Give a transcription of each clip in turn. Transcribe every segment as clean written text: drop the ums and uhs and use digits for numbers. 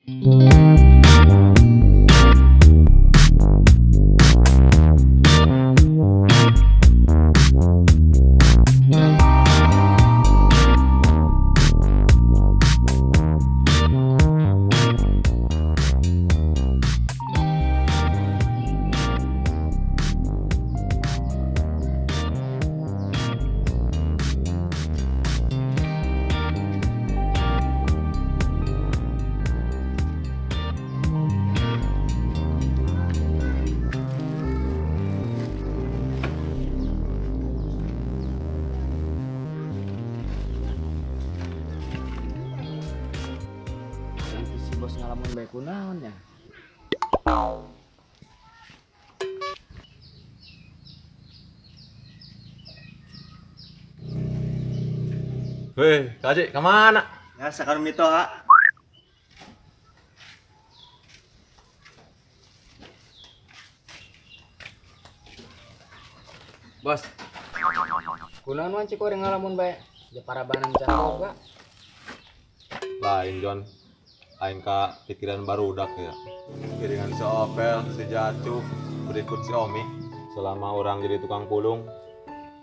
Nanti si bos ngalamun baik kunaon ya. Weh, Kak kemana? Ya, sekarang mito ha. Bos. Kunaon man cik orang ngalamun bae. Ya parabanan can boga. Lain John. Aing ka pikiran baru udah ya. Kiringan si Opel, si Jacu, berikut si Omi. Selama orang jadi tukang pulung,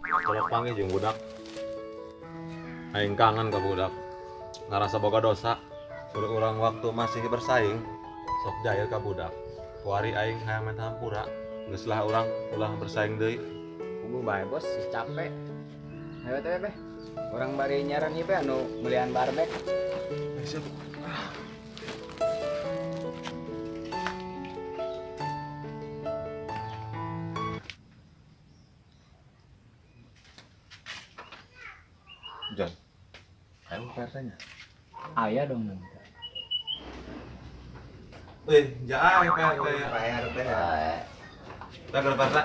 kalau panggil jeung budak. Aing kangen ke budak. Ngarasa boga dosa. Suruh orang waktu masih bersaing, sok jahil ke budak. Kuari aing hayang main hampura. Geus lah orang ulah bersaing deui. Kubu bae bos, si capek. Ayo teh beh. Orang bari nyaran ieu anu melian barbek. John, ayo pertanya. Aya dong nanti. Wih, jangan kayak Bayar teh. tak kerja.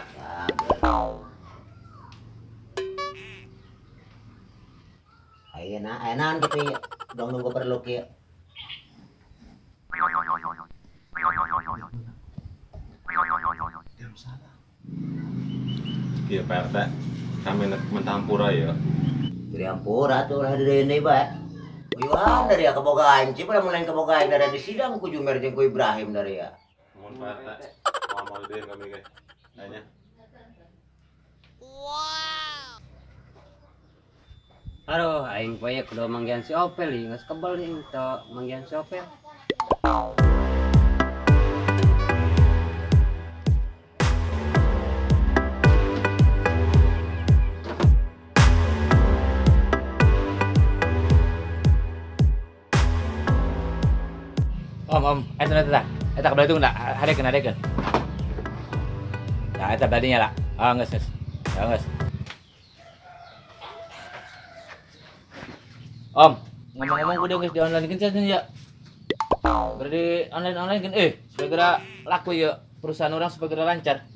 Ayeuna gitu ya. Dong nunggu perlu kieu. Iya PRT, kami nak mentampura ya. Jadi ampura tuh lah dari ini bae. Uyuhan dari ya kebogaan, cipa mulai kebogaan dari di sidang ku Jumer jeung ku Ibrahim dari ya. Mohon PRT, mau dia kami guys. Nanya. Aduh, aing poe kudu manggian si Opel ieu geus kebal ieu teu manggian si Opel. Om, eta kabel itu nggak hadekeun. Ya, eta tadinya lah. Ah, geus. Ya, geus. Om, ngomong-ngomong udah geus di online kan ya. Berarti online kan segera laku ya perusahaan orang segera lancar.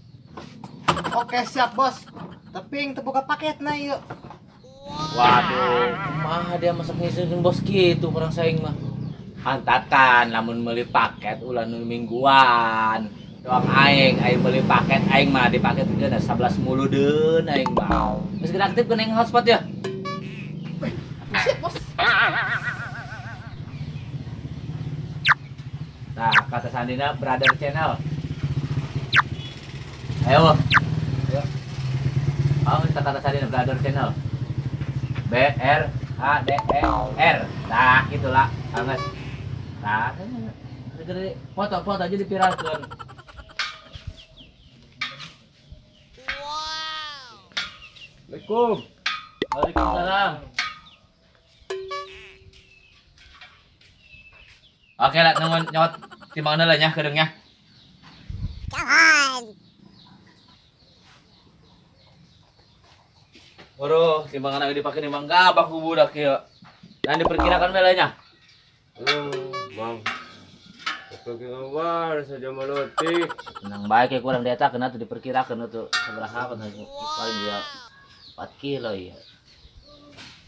Oke, siap, Bos. Teping terbuka paket na yuk. Waduh, kumaha dia masak ngisiin bos gitu orang saing mah. Hantakan lamun meuli paket ulah nu mingguan. Doang aing beli paket aing mah di paket geuna 11 mulu deun aing mah. Geus geus aktif keun aing hotspot ya. Siap, Bos. Nah, kata Sandina Brother Channel. Ayo. Ayo. Oh, kata Sandina Brother Channel. BRADER. Nah, gitulah. Anges. Nah, foto-foto aja dipiralkeun. Assalamualaikum. Waalaikumsalam. Oke lah, nunggu nyot timbang lah nya kedeungnya. Waduh, timbangan lagi dipakai timbang gabak ku budak ieu. Dan diperkirakan belanya. Mang. Oke kabar saja malotik. Nang baik ya kurang data kena tuh diperkirakan tuh seberapa paling dia 4 kilo ya.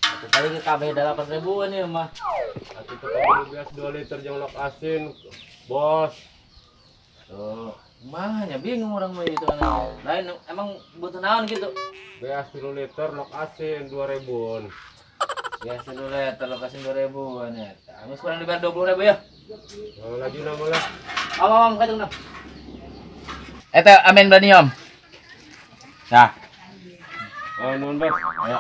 Satu kali ke KB 8.000-an ya mah. Aku tukang bias 2 liter yang lok asin, bos. Tuh, mahnya bingung orang mah itu anaknya. Lain emang butuh naon gitu. Bias 3 liter lok asin 2.000-an. Ya dulu ya lokasi 2.000-an ya. Kamu kurang dibayar 20.000 ya. Laju nama lah. Om, katung dong. Eta amin berani om. Nah, Nun bos. ayo.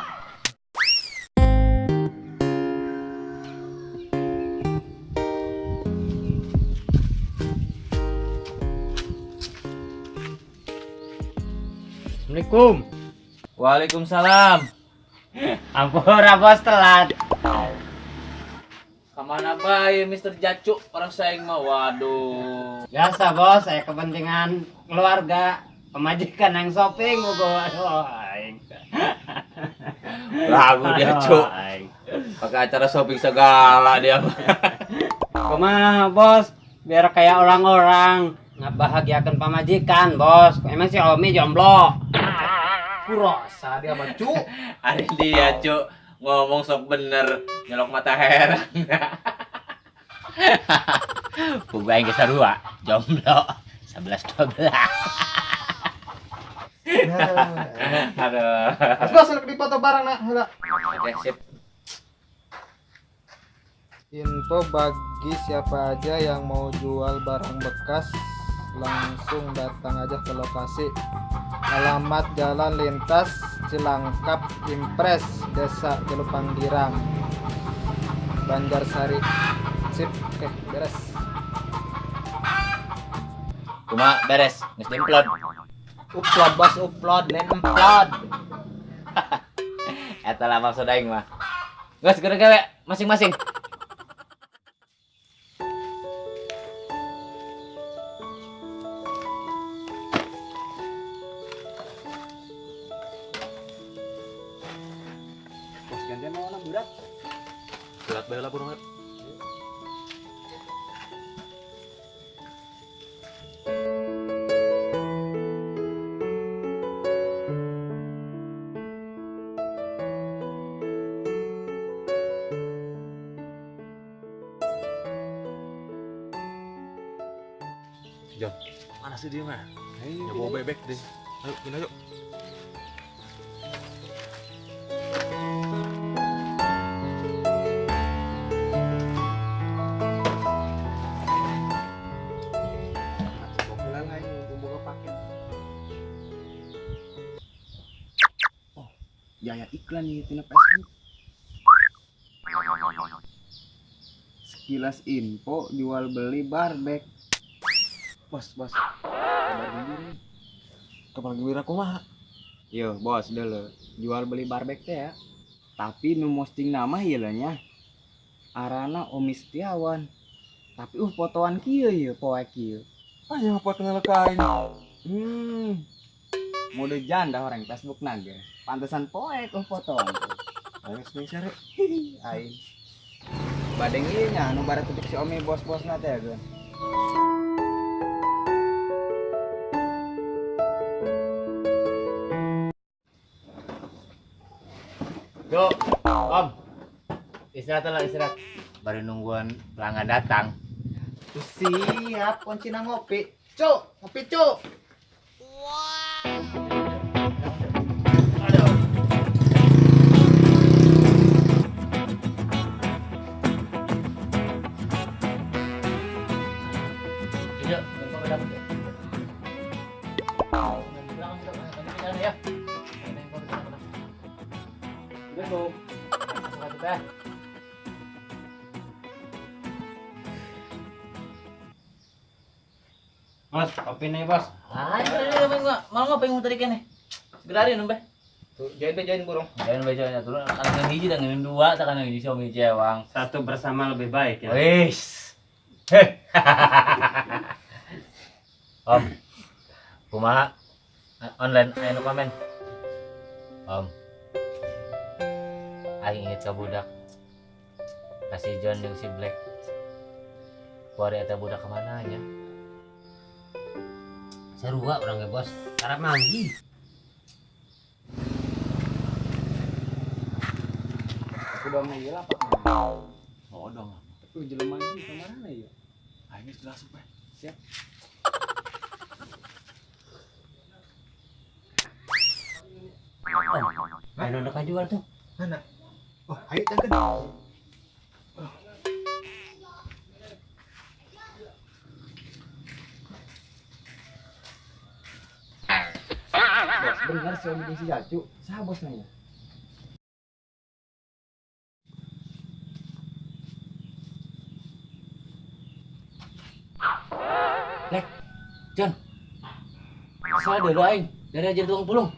Assalamualaikum. Waalaikumsalam. Ampura bos telat. Kemana bae Mr. Jacu orang saing mah waduh. Biasa bos, saya kepentingan keluarga. Pemajikan yang shopping ugo. Aduh, aing. Lagu dia Cuk. Pakai acara shopping segala dia. Kumaha bos? Biar kayak orang-orang ngebahagiakan pemajikan bos. Emang si Omi jomblo. Kurosa dia mah cu. Ada dia Cuk ngomong sok bener nyolok mata heran. Kuga yang kesarua jomblo 11-12. Aduh. Bos, nak dipoto barang nak. Heula. Oke, sip. Info bagi siapa aja yang mau jual barang bekas, langsung datang aja ke lokasi. Alamat Jalan Lintas Cilangkap Impres, Desa Jelupang Girang, Banjarsari. Sip, oke, beres. Cuma beres, geus dimplot. Upload bos, upload, lain upload. Eta lah maksud aing mah. Geus geus gawe masing-masing. Bos gantian mau anak budak. Berat bae lah burung. Jon, mana sih dia mah? Ya bawa bebek deh. Ayo, pindah yuk. Jaya iklan nih tina Facebook. Sekilas info jual beli barbek. Bos. Kabar gembira. Kabar gembira kumaha? Yo, bos dulu. Jual beli barbek teh ya. Tapi nu posting nama nya Arana Omi Setiawan. Tapi fotoan kieu ye, poe kieu. Ah, yang apa kenal kain? Mode janda orang Facebook naga. Pantesan poe fotoan. Ayo sing share. Ai. Badeng ieu nya anu barat tepik si Omi bos-bosna teh ya. Yo, Om. Istirahat lah, istirahat. Baru nungguan pelanggan datang. Siap, kunci nang ngopi. Cuk, ngopi cuk. Iya, berapa dapat ya? Ya. Bos, kopi nih bos. Malah ngapain mau tadi kene? Segerarin nembe. Tuh, join burung. Jangan baca turun anak hiji dan yang dua tak anak hiji suami cewang. Satu bersama lebih baik ya. Wis. Om. Kumaha? Online anu komen. Om. Aing inget ka budak. Kasih John jeung si Black. Kuari eta budak kemana nya? Sarua orangnya bos. Cara manggi. Udah mau ieu apa? Oh, dong. Jelema ieu kemana ya? Aing geus langsung bae. Siap. Ayo ndak jual tuh. Mana? Oh, ayo tangkeun. benar si Omi jeung si Jacu. Saha bos nanya? Lek, John. Salah dulu aing dari ajar tukang pulung.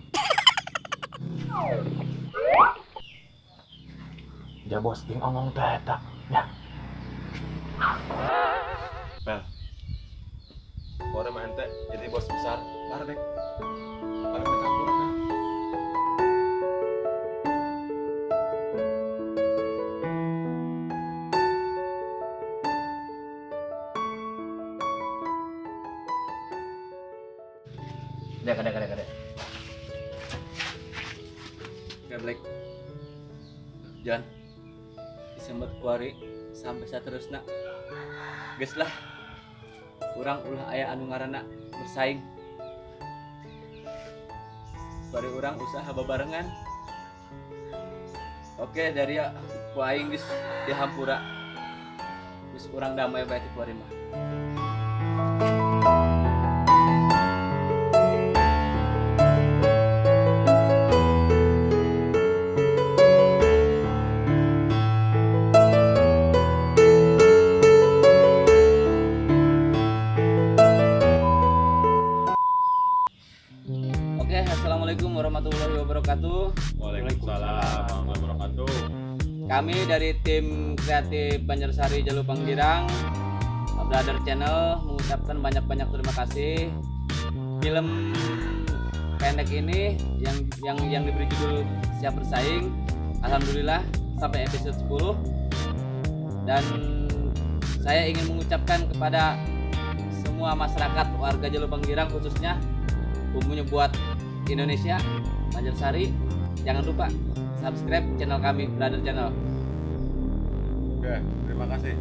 Ya bos, ting omong teh eta. Ya. Pel. Orang mah ente jadi bos besar, barbek. Barbek kampung kan. Kada. Black. John. Desember kuari sampai saterusna. Geus lah. Urang ulah aya anu ngaranna bersaing. Bari urang usaha babarengan. Oke, dari ya ku aing geus dihampura. Geus urang damai bae ti kuari mah. Oke, assalamualaikum warahmatullahi wabarakatuh. Waalaikumsalam warahmatullahi wabarakatuh. Kami dari tim kreatif Banjarsari Jalupang Girang Brother Channel mengucapkan banyak-banyak terima kasih. Film pendek ini yang diberi judul Siap Bersaing, alhamdulillah sampai episode 10. Dan saya ingin mengucapkan kepada semua masyarakat warga Jalupang Girang, khususnya bumbunya buat Indonesia, Banjarsari, jangan lupa subscribe channel kami, Brother Channel. Oke, terima kasih.